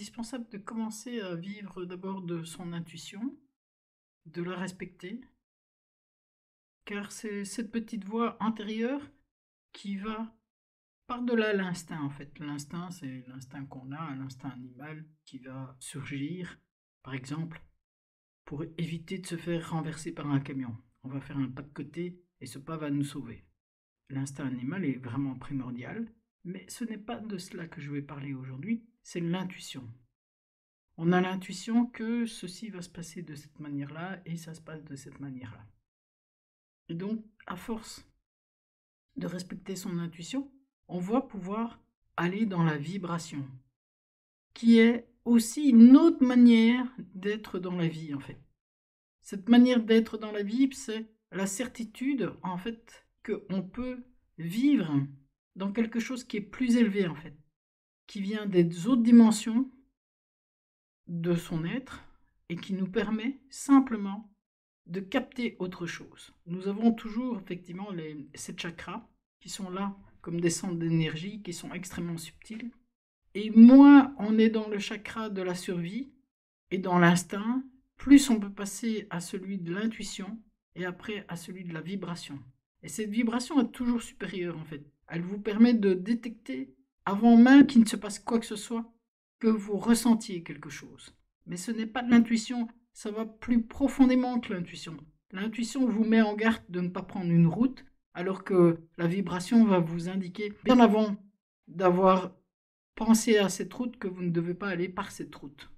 indispensable de commencer à vivre d'abord de son intuition, de la respecter, car c'est cette petite voix intérieure qui va par-delà l'instinct en fait. L'instinct, c'est l'instinct qu'on a, l'instinct animal qui va surgir, par exemple, pour éviter de se faire renverser par un camion. On va faire un pas de côté et ce pas va nous sauver. L'instinct animal est vraiment primordial, mais ce n'est pas de cela que je vais parler aujourd'hui, c'est l'intuition. On a l'intuition que ceci va se passer de cette manière-là et ça se passe de cette manière-là. Et donc, à force de respecter son intuition, on va pouvoir aller dans la vibration, qui est aussi une autre manière d'être dans la vie, en fait. Cette manière d'être dans la vie, c'est la certitude, en fait, qu'on peut vivre dans quelque chose qui est plus élevé, en fait, qui vient des autres dimensions de son être et qui nous permet simplement de capter autre chose. Nous avons toujours effectivement les 7 chakras qui sont là comme des centres d'énergie qui sont extrêmement subtils. Et moins on est dans le chakra de la survie et dans l'instinct, plus on peut passer à celui de l'intuition et après à celui de la vibration. Et cette vibration est toujours supérieure en fait. Elle vous permet de détecter avant même qu'il ne se passe quoi que ce soit que vous ressentiez quelque chose. Mais ce n'est pas de l'intuition, ça va plus profondément que l'intuition. L'intuition vous met en garde de ne pas prendre une route, alors que la vibration va vous indiquer bien avant d'avoir pensé à cette route que vous ne devez pas aller par cette route.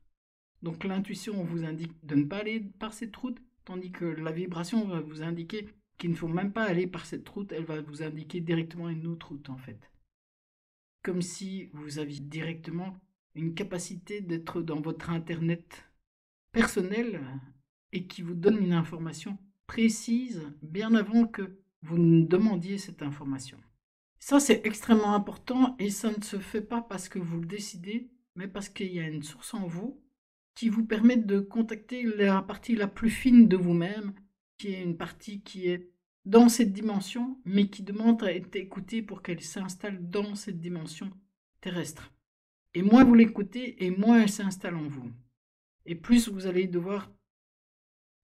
Donc l'intuition vous indique de ne pas aller par cette route, tandis que la vibration va vous indiquer qu'il ne faut même pas aller par cette route, elle va vous indiquer directement une autre route en fait. Comme si vous aviez directement une capacité d'être dans votre internet personnel et qui vous donne une information précise bien avant que vous ne demandiez cette information. Ça, c'est extrêmement important et ça ne se fait pas parce que vous le décidez, mais parce qu'il y a une source en vous qui vous permet de contacter la partie la plus fine de vous-même, qui est une partie qui est dans cette dimension, mais qui demande à être écoutée pour qu'elle s'installe dans cette dimension terrestre. Et moins vous l'écoutez, et moins elle s'installe en vous. Et plus vous allez devoir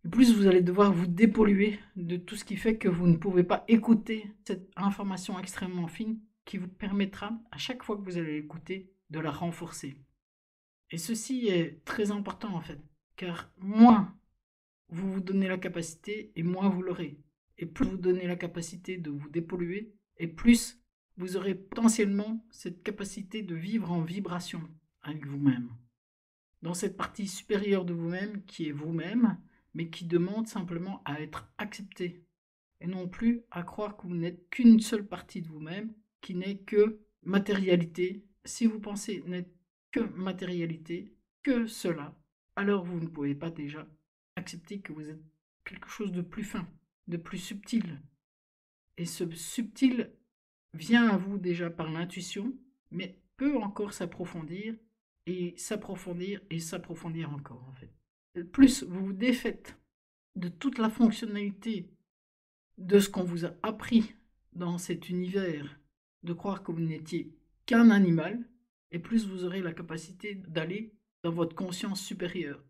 vous dépolluer de tout ce qui fait que vous ne pouvez pas écouter cette information extrêmement fine qui vous permettra, à chaque fois que vous allez l'écouter, de la renforcer. Et ceci est très important en fait, car moins vous vous donnez la capacité et moins vous l'aurez. Et plus vous donnez la capacité de vous dépolluer, et plus vous aurez potentiellement cette capacité de vivre en vibration avec vous-même. Dans cette partie supérieure de vous-même qui est vous-même, mais qui demande simplement à être accepté. Et non plus à croire que vous n'êtes qu'une seule partie de vous-même, qui n'est que matérialité. Si vous pensez n'être que matérialité, que cela, alors vous ne pouvez pas déjà accepter que vous êtes quelque chose de plus fin, de plus subtil. Et ce subtil vient à vous déjà par l'intuition, mais peut encore s'approfondir et s'approfondir et s'approfondir encore en fait. Plus vous vous défaites de toute la fonctionnalité de ce qu'on vous a appris dans cet univers, de croire que vous n'étiez qu'un animal, et plus vous aurez la capacité d'aller dans votre conscience supérieure.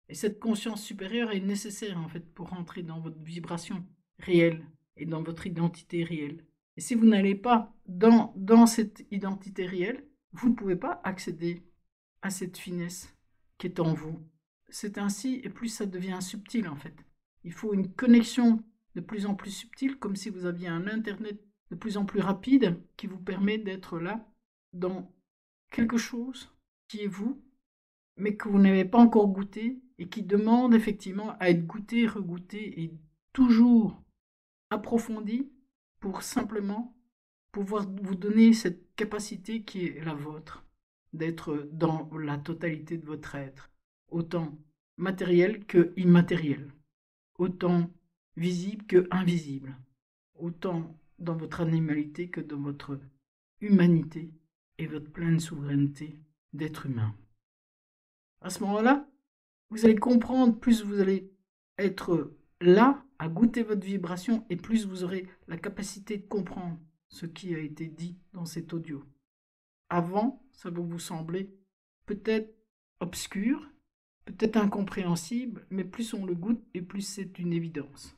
Et cette conscience supérieure est nécessaire en fait pour rentrer dans votre vibration réelle et dans votre identité réelle. Et si vous n'allez pas dans cette identité réelle, vous ne pouvez pas accéder à cette finesse qui est en vous. C'est ainsi, et plus ça devient subtil en fait. Il faut une connexion de plus en plus subtile, comme si vous aviez un Internet de plus en plus rapide qui vous permet d'être là dans quelque chose qui est vous, mais que vous n'avez pas encore goûté et qui demande effectivement à être goûté, regoûté et toujours approfondi pour simplement pouvoir vous donner cette capacité qui est la vôtre, d'être dans la totalité de votre être, autant matériel que immatériel, autant visible que invisible, autant dans votre animalité que dans votre humanité et votre pleine souveraineté d'être humain. À ce moment-là, vous allez comprendre, plus vous allez être là à goûter votre vibration et plus vous aurez la capacité de comprendre ce qui a été dit dans cet audio. Avant, ça va vous sembler peut-être obscur, peut-être incompréhensible, mais plus on le goûte et plus c'est une évidence.